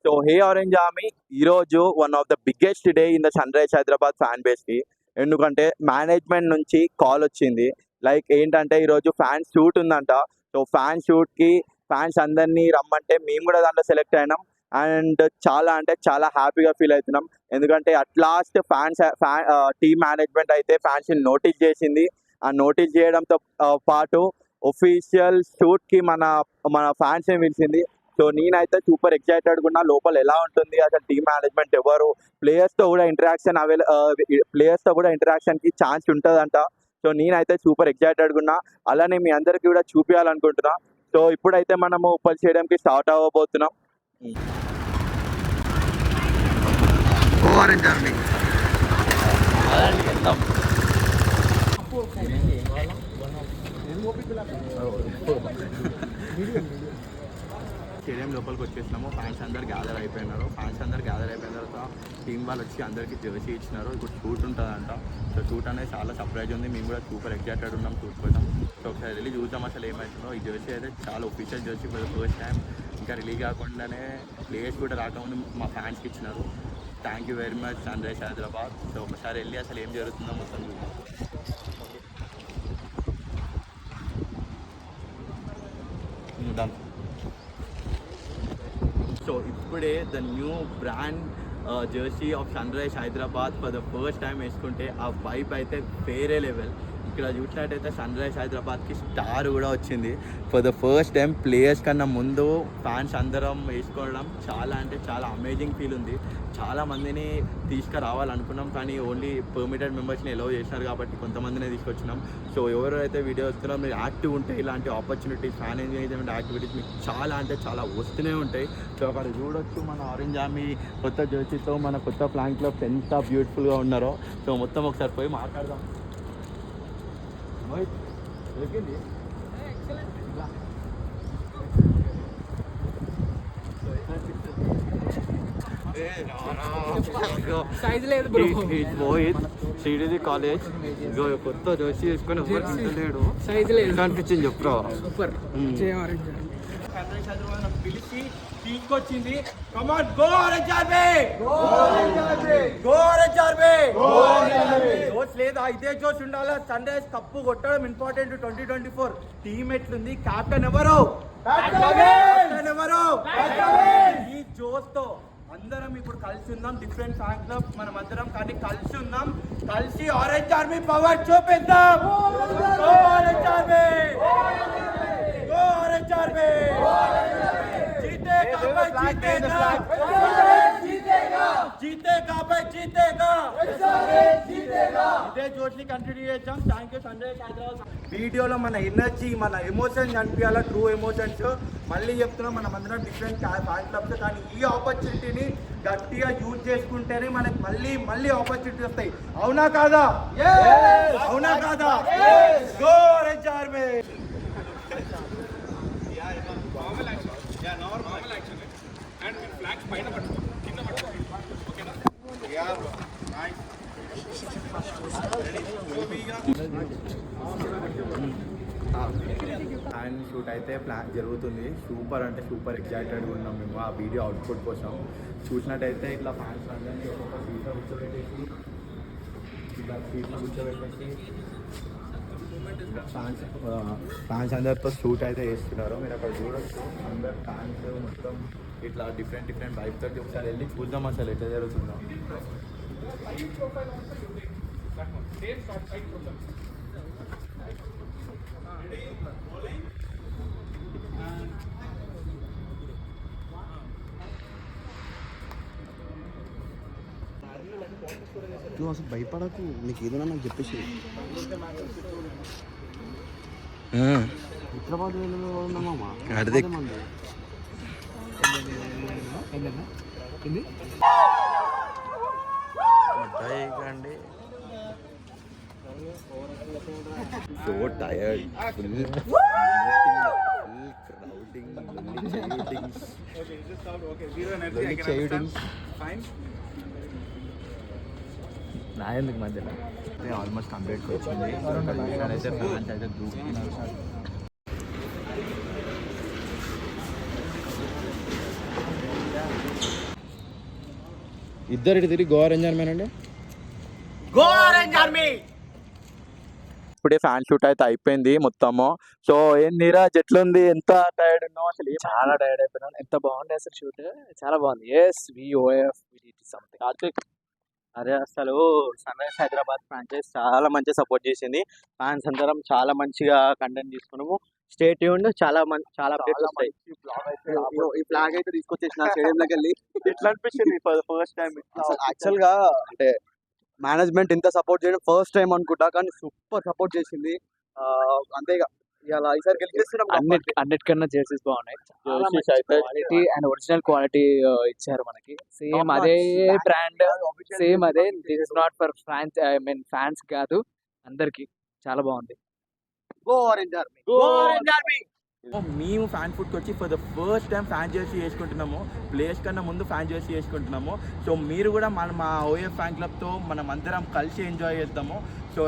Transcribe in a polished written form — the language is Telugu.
సో హే ఆరెంజ్ ఆర్మీ, ఈరోజు one of the biggest day in the sun rise Hyderabad fan బేస్కి. ఎందుకంటే మేనేజ్మెంట్ నుంచి కాల్ వచ్చింది, లైక్ ఏంటంటే ఈరోజు ఫ్యాన్ షూట్ ఉందంట. సో ఫ్యాన్ షూట్కి ఫ్యాన్స్ అందరినీ రమ్మంటే మేము కూడా దాంట్లో సెలెక్ట్ అయినాం. అండ్ చాలా అంటే చాలా హ్యాపీగా ఫీల్ అవుతున్నాం, ఎందుకంటే అట్ లాస్ట్ టీమ్ మేనేజ్మెంట్ అయితే ఫ్యాన్స్ని నోటీస్ చేసింది. ఆ నోటీస్ చేయడంతో పాటు ఒఫీషియల్ షూట్కి మన మన ఫ్యాన్స్ని పిలిచింది. సో నేనైతే సూపర్ ఎక్సైటెడ్గా ఉన్నా. లోపల ఎలా ఉంటుంది, అసలు టీమ్ మేనేజ్మెంట్ ఎవరు, ప్లేయర్స్తో కూడా ఇంటరాక్షన్కి ఛాన్స్ ఉంటుందంట. సో నేనైతే సూపర్ ఎక్సైటెడ్గా ఉన్నా, అలానే మీ అందరికీ కూడా చూపించాలనుకుంటున్నా. సో ఇప్పుడైతే మనము ఉప్పల్ స్టేడియంకి స్టార్ట్ అవ్వబోతున్నాం. స్టేడియం లోపలికి వచ్చేసినాము. ఫ్యాన్స్ అందరు గ్యాదర్ అయిపోయిన తర్వాత టీం వాళ్ళు వచ్చి అందరికీ జెర్సీ ఇచ్చినారు. ఇప్పుడు షూట్ ఉంటుందంట. సో షూట్ అనేది చాలా సర్ప్రైజ్ ఉంది. మేము కూడా సూపర్ ఎక్సైటెడ్ ఉన్నాం షూట్ కోసం. సో ఒకసారి వెళ్ళి చూద్దాం అసలు ఏమవుతుందో. ఈ జెర్సీ అయితే చాలా official jersey for the first time. ఇంకా రిలీజ్ కాకుండానే ప్లేయర్స్ కూడా రాకముందు మా ఫ్యాన్స్కి ఇచ్చినారు. Thank you very much sun rise Hyderabad. So ఒకసారి వెళ్ళి అసలు ఏం జరుగుతుందో మొత్తం చూద్దాం. సో ఇప్పుడే the new brand jersey of sun rise Hyderabad for the first time వేసుకుంటే ఆ వైబ్ అయితే వేరే లెవెల్. ఇక్కడ చూసినట్టయితే సన్ రైజ్ హైదరాబాద్కి స్టార్ కూడా వచ్చింది. For the first time players కన్నా ముందు ఫ్యాన్స్ అందరం వేసుకోవడం చాలా అంటే చాలా అమేజింగ్ ఫీల్ ఉంది. చాలామందిని తీసుకురావాలనుకున్నాం, కానీ ఓన్లీ పర్మిటెడ్ మెంబర్స్ని ఎలవ్ చేసినారు కాబట్టి కొంతమందినే తీసుకొచ్చినాం. సో ఎవరైతే వీడియో వస్తున్నారో మీరు యాక్టివ్ ఉంటే ఇలాంటి ఆపర్చునిటీస్, ఫ్యాన్ ఎంగేజ్మెంట్ యాక్టివిటీస్ మీకు చాలా అంటే చాలా వస్తూనే ఉంటాయి. సో అక్కడ చూడొచ్చు మన ఆరెంజ్ ఆర్మీ కొత్త జెర్సీతో మన కొత్త ఫ్లాంక్ క్లబ్స్ ఎంత బ్యూటిఫుల్గా ఉన్నారో. సో మొత్తం ఒకసారి పోయి మాట్లాడదాం. శ్రీనిధి కాలేజ్ కొత్త జెర్సీ వేసుకొని ఎవరు సైజ్ లేదు అనిపించింది. చెప్పురా పిలిచి తీసుకొచ్చింది. Come on go orange army, go orange army. జోష్ లేదా, ఇదే జోష్ ఉండాలా. సన్ రైజ్ కప్పు కొట్టడం ఇంపార్టెంట్. 2024 టీమ్ ఎట్లుంది, కెప్టెన్ ఎవరు, ఈ జోష్ తో అందరం ఇప్పుడు కలిసి ఉందాం. డిఫరెంట్ ఫ్యాన్ క్లబ్ మనం అందరం కానీ కలిసి ఉందాం. కలిసి ఆరెంజ్ ఆర్మీ పవర్ చూపిద్దాం. Go orange army, go orange army. जीतेगा भाई जीतेगा, जीतेगा भाई जीतेगा, ఇదే జోష్ని కంటిన్యూ చేద్దాం. Thank you sun rise Hyderabad. వీడియోలో మన ఎనర్జీ, మన ఎమోషన్స్ కనిపించాలా, ట్రూ ఎమోషన్స్. మళ్ళీ చెప్తున్నాం, మనం అందరం డిఫరెంట్ ఫ్యాన్ క్లబ్స్, కానీ ఈ ఆపర్చునిటీని గట్టిగా యూజ్ చేసుకుంటేనే మనకి మళ్ళీ ఆపర్చునిటీ వస్తాయి. అవునా కాదా, అవునా కాదా? Go orange army. Normal action and మీరు ఫ్లాగ్స్ పైన పట్టుకో, కింద పట్టుకో. ఓకేనా? Yeah bro, nice. And shoot అయితే ప్లాన్ జరుగుతుంది. సూపర్ అంటే సూపర్ ఎక్సైటెడ్గా ఉన్నాం మేము ఆ వీడియో అవుట్పుట్ కోసం. చూసినట్టయితే ఇట్లా ఫ్యాన్స్ అందరినీ ఒక్కొక్క సీట్లో కూర్చోబెట్టేసి ఫ్యాన్స్ అందరితో షూట్ అయితే చేస్తున్నారు. మీరు అక్కడ చూడొచ్చు, అందరు ఫ్యాన్స్ మొత్తం ఇట్లా డిఫరెంట్ వైబ్స్ తోటి. ఒకసారి వెళ్ళి చూద్దాం అసలు ఎట్లా జరుగుతుందో. నువ్వు అసలు భయపడకు, నీకు ఏదైనా నాకు చెప్పేసి. హైదరాబాద్ ఉన్నామా అండి. So tired, full crowding. నా ఎందుకు మధ్యలో ఆల్మోస్ట్ కంప్లీట్గా వచ్చింది. అయితే ఫ్యాన్స్ అయితే దూకుతున్నారు. ఇద్దరు ఇటు తిరిగి గోవా రేంజర్ మ్యాన్ అండి. ఇప్పుడే ఫ్యాన్ షూట్ అయితే అయిపోయింది మొత్తము. సో ఏం నీరజ్ ఎట్లుంది, ఎంత టైర్డ్ ఉన్నావు అసలు? చాలా టైర్డ్ అయిపోయినాను. ఎంత బాగుంది అసలు షూట్, చాలా బాగుంది. S VOF something. అరే అసలు సన్ రైజ్ హైదరాబాద్ ఫ్రాంచైజ్ చాలా మంచిగా సపోర్ట్ చేసింది. ఫ్యాన్స్ అందరం చాలా మంచిగా కంటెంట్ తీసుకున్నాము. స్టే ట్యూన్డ్, చాలా చాలా updates వస్తాయి. ఈ ఫ్లాగ్ అయితే తీసుకొచ్చేసిన స్టేడియంలోకి వెళ్ళి. ఎట్లా అనిపించింది ఫర్ ఫస్ట్ టైం? యాక్చువల్ గా అంటే మేనేజ్మెంట్ ఇంత సపోర్ట్ చేయడం ఫస్ట్ టైం అనుకుంటా, కానీ సూపర్ సపోర్ట్ చేసింది. అంతే ఇక ఇలా ఈసారి గెలిచేస్తున్నాం. అన్నిటికన్నా జెర్సీస్ బాగున్నాయి. Jerseys అయితే క్వాలిటీ అండ్ ఒరిజినల్ క్వాలిటీ ఇచ్చారు మనకి. సేమ్ అదే బ్రాండ్, సేమ్ అదే. This is not for fans, I mean fans కాదు, అందరికి చాలా బాగుంది. గోవా రేంజర్. మేము ఫ్యాన్ ఫుడ్కి వచ్చి for the first time fan jersey వేసుకుంటున్నాము. ప్లేస్ కన్నా ముందు ఫ్యాన్ జెర్సీ వేసుకుంటున్నాము. సో మీరు కూడా మా ఓఎఫ్ ఫ్యాన్ క్లబ్తో మనం అందరం కలిసి ఎంజాయ్ చేద్దాము. సో